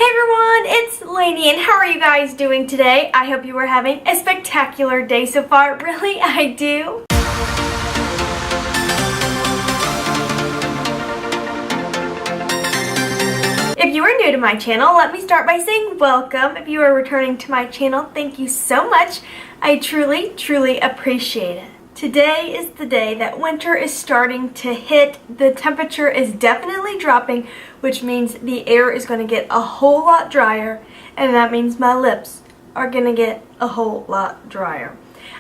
Hey everyone, it's Lainey and how are you guys doing today? I hope you are having a spectacular day so far. Really, I do. If you are new to my channel, let me start by saying welcome. If you are returning to my channel, thank you so much. I truly appreciate it. Today is the day that winter is starting to hit. The temperature is definitely dropping, which means the air is going to get a whole lot drier, and that means my lips are going to get a whole lot drier.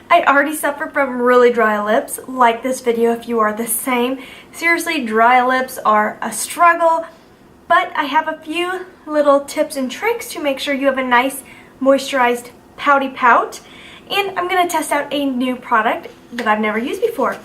I already suffer from really dry lips. Like this video if you are the same. Seriously, dry lips are a struggle, but I have a few little tips and tricks to make sure you have a nice moisturized pouty pout. And I'm going to test out a new product that I've never used before.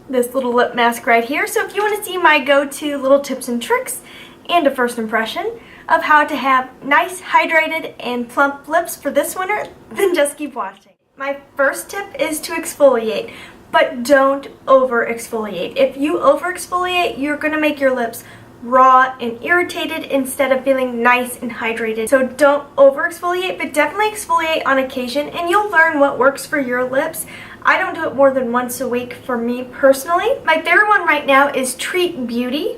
This little lip mask right here. So if you want to see my go-to little tips and tricks and a first impression of how to have nice, hydrated, and plump lips for this winter, then just keep watching. My first tip is to exfoliate, but don't over exfoliate. If you over exfoliate, you're going to make your lips raw and irritated instead of feeling nice and hydrated. So don't over exfoliate, but definitely exfoliate on occasion and you'll learn what works for your lips. I don't do it more than once a week for me personally. My favorite one right now is Treat Beauty,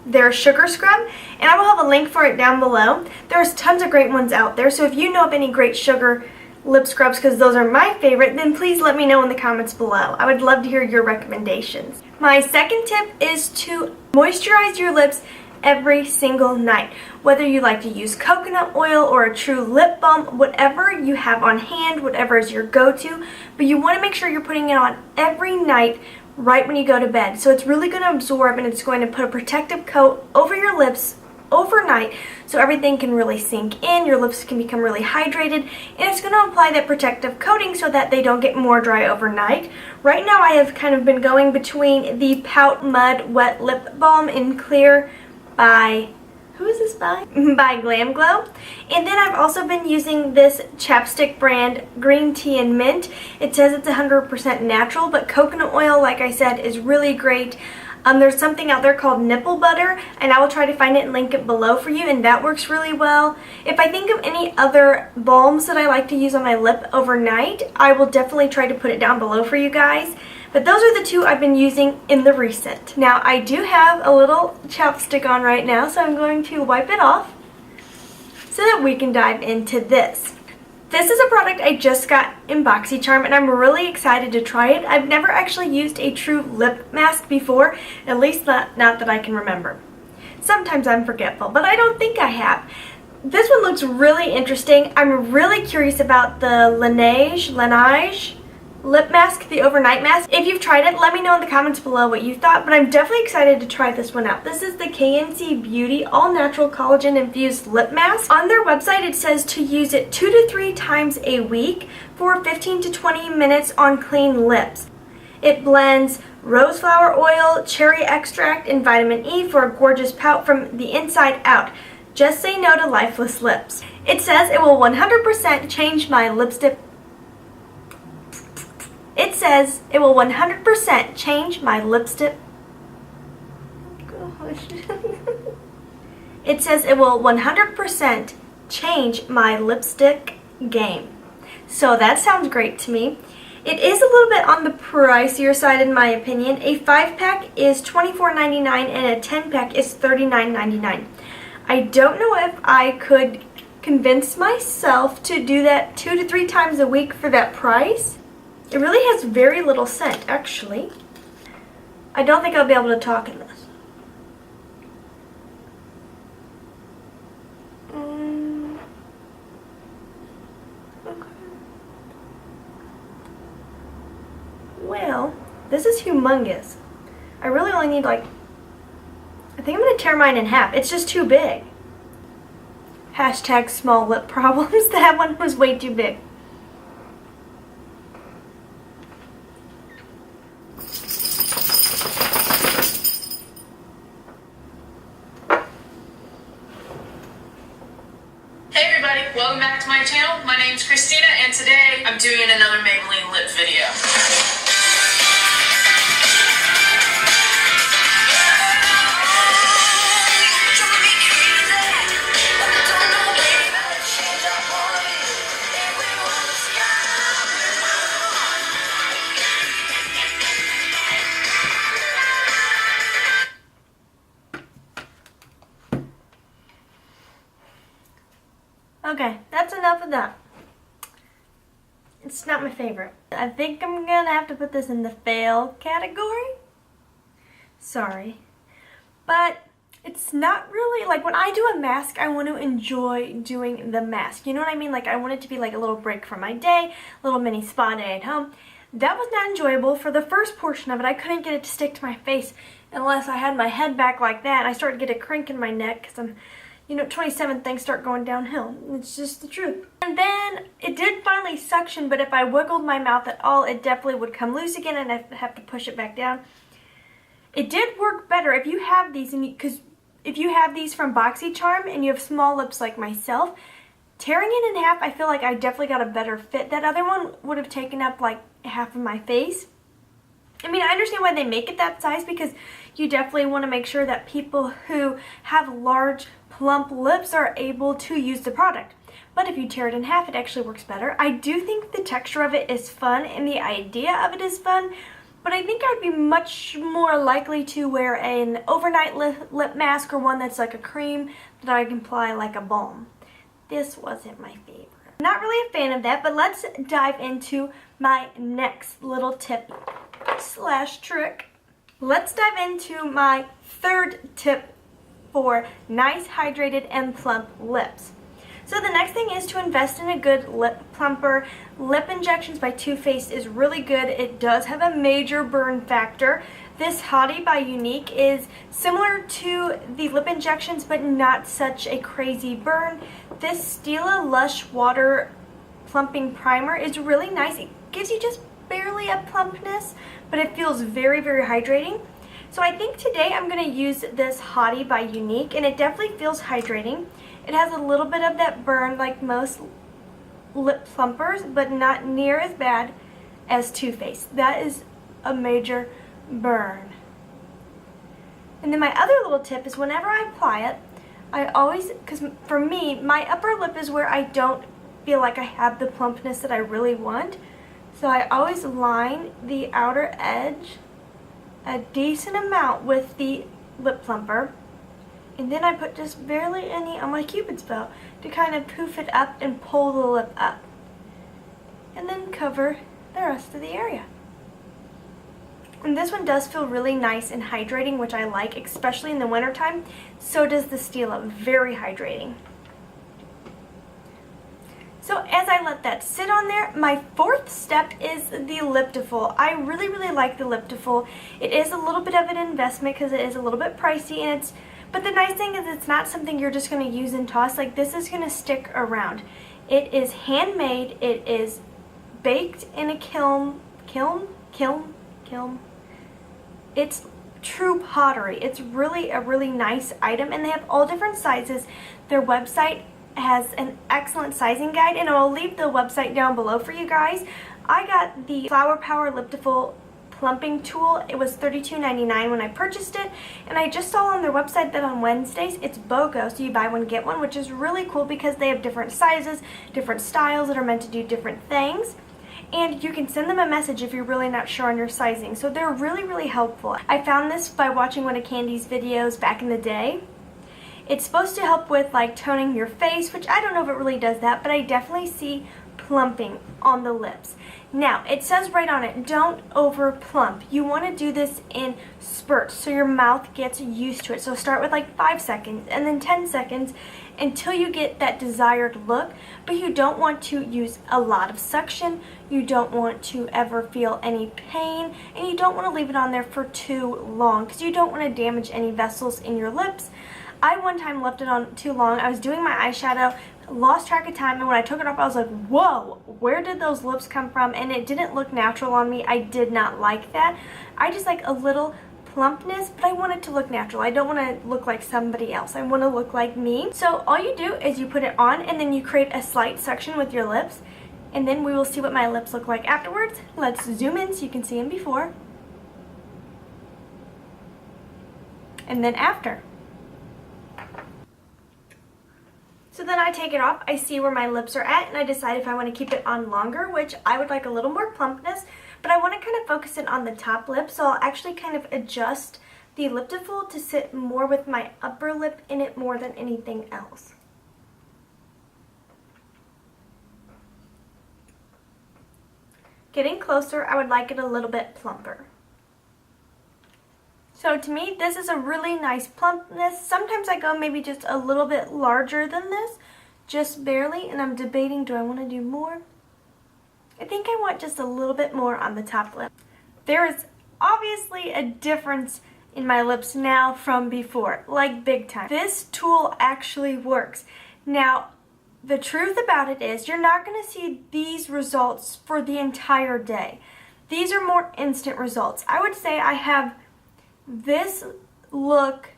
their sugar scrub, and I will have a link for it down below. There's tons of great ones out there, so if you know of any great sugar lip scrubs, because those are my favorite, then please let me know in the comments below. I would love to hear your recommendations. My second tip is to moisturize your lips every single night. Whether you like to use coconut oil or a true lip balm, whatever you have on hand, whatever is your go-to, but you want to make sure you're putting it on every night right when you go to bed. So it's really going to absorb and it's going to put a protective coat over your lips overnight so everything can really sink in, your lips can become really hydrated, and it's going to apply that protective coating so that they don't get more dry overnight. Right now I have kind of been going between the Pout Mud Wet Lip Balm in Clear by, who is this by? By Glam Glow. And then I've also been using this chapstick brand Green Tea and Mint. It says it's 100% natural, but coconut oil, like I said, is really great. There's something out there called nipple butter, and I will try to find it and link it below for you, and that works really well. If I think of any other balms that I like to use on my lip overnight, I will definitely try to put it down below for you guys. But those are the two I've been using in the recent. Now, I do have a little chapstick on right now, so I'm going to wipe it off so that we can dive into this. This is a product I just got in BoxyCharm and I'm really excited to try it. I've never actually used a true lip mask before, at least not that I can remember. Sometimes I'm forgetful, but I don't think I have. This one looks really interesting. I'm really curious about the Laneige lip mask, the overnight mask. If you've tried it, let me know in the comments below what you thought, but I'm definitely excited to try this one out. This is the KNC Beauty All Natural Collagen Infused Lip Mask. On their website it says to use it 2 to 3 times a week for 15 to 20 minutes on clean lips. It blends rose flower oil, cherry extract, and vitamin E for a gorgeous pout from the inside out. Just say no to lifeless lips. It says it will 100% change my lipstick. It says it will 100% change my lipstick. Gosh. It says it will 100% change my lipstick game. So that sounds great to me. It is a little bit on the pricier side in my opinion. A 5-pack is $24.99 and a 10-pack is $39.99. I don't know if I could convince myself to do that 2 to 3 times a week for that price. It really has very little scent, actually. I don't think I'll be able to talk in this. Okay. Well, this is humongous. I really only need I think I'm going to tear mine in half. It's just too big. Hashtag small lip problems. That one was way too big. Welcome back to my channel. My name's Christina and today I'm doing another Maybelline lip video. Okay, that's enough of that. It's not my favorite. I think I'm gonna have to put this in the fail category. Sorry. But it's not really, like when I do a mask, I want to enjoy doing the mask. You know what I mean? Like I want it to be like a little break from my day, a little mini spa day at home. That was not enjoyable for the first portion of it. I couldn't get it to stick to my face unless I had my head back like that. And I started to get a crink in my neck because I'm, 27 things start going downhill. It's just the truth. And then it did finally suction, but if I wiggled my mouth at all, it definitely would come loose again and I'd have to push it back down. It did work better if you have these, because if you have these from BoxyCharm and you have small lips like myself, tearing it in half, I feel like I definitely got a better fit. That other one would have taken up like half of my face. I mean, I understand why they make it that size, because you definitely want to make sure that people who have large, plump lips are able to use the product. But if you tear it in half, it actually works better. I do think the texture of it is fun and the idea of it is fun, but I think I'd be much more likely to wear an overnight lip mask or one that's like a cream that I can apply like a balm. This wasn't my favorite. Not really a fan of that, but let's dive into my next little tip / trick. Let's dive into my third tip for nice, hydrated, and plump lips. So the next thing is to invest in a good lip plumper. Lip Injections by Too Faced is really good. It does have a major burn factor. This Hottie by Unique is similar to the Lip Injections, but not such a crazy burn. This Stila Lush Water Plumping Primer is really nice. It gives you just barely a plumpness, but it feels very, very hydrating. So I think today I'm going to use this Hottie by Unique, and it definitely feels hydrating. It has a little bit of that burn like most lip plumpers, but not near as bad as Too Faced. That is a major burn. And then my other little tip is whenever I apply it, I always, because for me, my upper lip is where I don't feel like I have the plumpness that I really want. So I always line the outer edge a decent amount with the lip plumper. And then I put just barely any on my Cupid's bow to kind of poof it up and pull the lip up. And then cover the rest of the area. And this one does feel really nice and hydrating, which I like, especially in the wintertime. So does the Stila, very hydrating. So as I let that sit on there, my fourth step is the Liptiful. I really, really like the Liptiful. It is a little bit of an investment because it is a little bit pricey, and but the nice thing is it's not something you're just going to use and toss. Like, this is going to stick around. It is handmade. It is baked in a kiln. It's true pottery. It's really a really nice item, and they have all different sizes. Their website has an excellent sizing guide, and I'll leave the website down below for you guys. I got the Flower Power Liptiful plumping tool. It was $32.99 when I purchased it, and I just saw on their website that on Wednesdays it's BOGO, so you buy one get one, which is really cool because they have different sizes, different styles that are meant to do different things. And you can send them a message if you're really not sure on your sizing. So they're really, really helpful. I found this by watching one of Candy's videos back in the day. It's supposed to help with like toning your face, which I don't know if it really does that, but I definitely see plumping on the lips. Now, it says right on it, don't over plump. You want to do this in spurts so your mouth gets used to it. So start with like 5 seconds and then 10 seconds until you get that desired look, but you don't want to use a lot of suction. You don't want to ever feel any pain, and you don't want to leave it on there for too long because you don't want to damage any vessels in your lips. I one time left it on too long. I was doing my eyeshadow, lost track of time, and when I took it off I was like, whoa, where did those lips come from? And it didn't look natural on me. I did not like that. I just like a little plumpness, but I want it to look natural. I don't want to look like somebody else. I want to look like me. So all you do is you put it on, and then you create a slight suction with your lips, and then we will see what my lips look like afterwards. Let's zoom in so you can see them before and then after. So then I take it off, I see where my lips are at, and I decide if I want to keep it on longer, which I would like a little more plumpness, but I want to kind of focus it on the top lip, so I'll actually kind of adjust the Liptiful to sit more with my upper lip in it more than anything else. Getting closer, I would like it a little bit plumper. So to me, this is a really nice plumpness. Sometimes I go maybe just a little bit larger than this, just barely, and I'm debating, do I want to do more? I think I want just a little bit more on the top lip. There is obviously a difference in my lips now from before, like big time. This tool actually works. Now, the truth about it is you're not going to see these results for the entire day. These are more instant results. I would say I have this look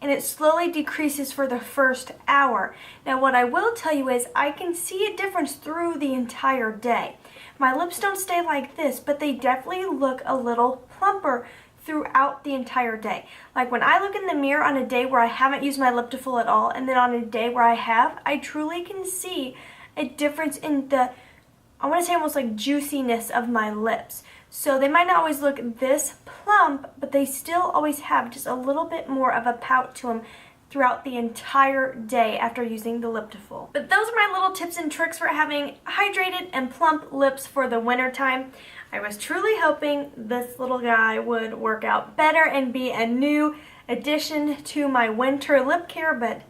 and it slowly decreases for the first hour. Now what I will tell you is I can see a difference through the entire day. My lips don't stay like this, but they definitely look a little plumper throughout the entire day. Like when I look in the mirror on a day where I haven't used my lip to full at all, and then on a day where I have, I truly can see a difference in the, I want to say almost like juiciness of my lips. So they might not always look this plump, but they still always have just a little bit more of a pout to them throughout the entire day after using the lip to full. But those are my little tips and tricks for having hydrated and plump lips for the winter time. I was truly hoping this little guy would work out better and be a new addition to my winter lip care, but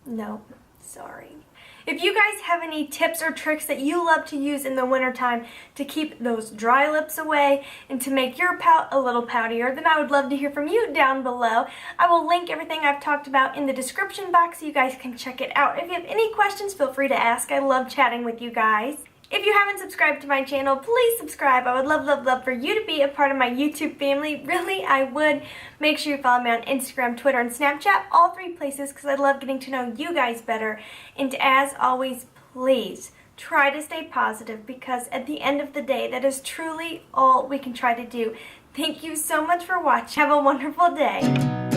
no, sorry. If you guys have any tips or tricks that you love to use in the wintertime to keep those dry lips away and to make your pout a little poutier, then I would love to hear from you down below. I will link everything I've talked about in the description box so you guys can check it out. If you have any questions, feel free to ask. I love chatting with you guys. If you haven't subscribed to my channel, please subscribe. I would love, love, love for you to be a part of my YouTube family. Really, I would. Make sure you follow me on Instagram, Twitter, and Snapchat, all three places, because I love getting to know you guys better. And as always, please try to stay positive, because at the end of the day, that is truly all we can try to do. Thank you so much for watching. Have a wonderful day.